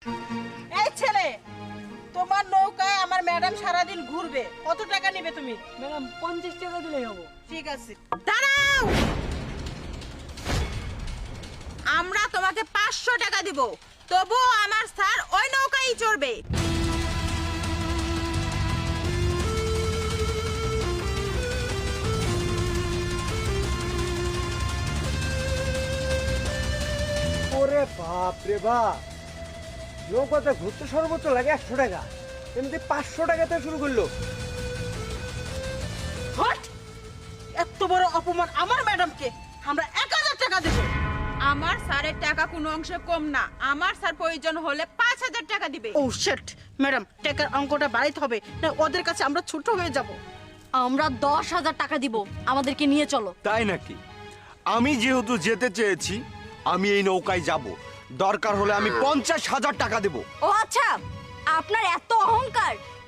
এই ছেলে, তোমার নৌকায় আমার ম্যাডাম সারাদিন ঘুরবে, কত টাকা নেবে তুমি? ম্যাডাম 50 টাকা দিলেই হবে। ঠিক আছে। দাঁড়াও, আমরা তোমাকে 500 টাকা দিব, তবুও আমার স্যার ওই নৌকায় চড়বে। ওরে বাপ রে বাপ, নৌকাতে ঘুরতে সর্বোচ্চ লাগে 100 টাকা, এমনি 500 টাকাতে শুরু করলো। হট! এত বড় অপমান আমার ম্যাডামকে। আমরা 1000 টাকা দেব। আমার স্যারের টাকা কোনো অংশে কম না, আমার স্যার প্রয়োজন হলে 5000 টাকা দিবে। ও শিট, ম্যাডাম টাকার অঙ্কটা বাড়াইতে হবে, না ওদের কাছে আমরা ছোট হয়ে যাব। আমরা 10,000 টাকা দিব, আমাদেরকে নিয়ে চলো। তাই নাকি? আমি যেহেতু যেতে চেয়েছি, আমি এই নৌকায় যাব। দরকার হলে আমি 50,000 টাকা দেব। ও আচ্ছা, আপনার এত অহংকার,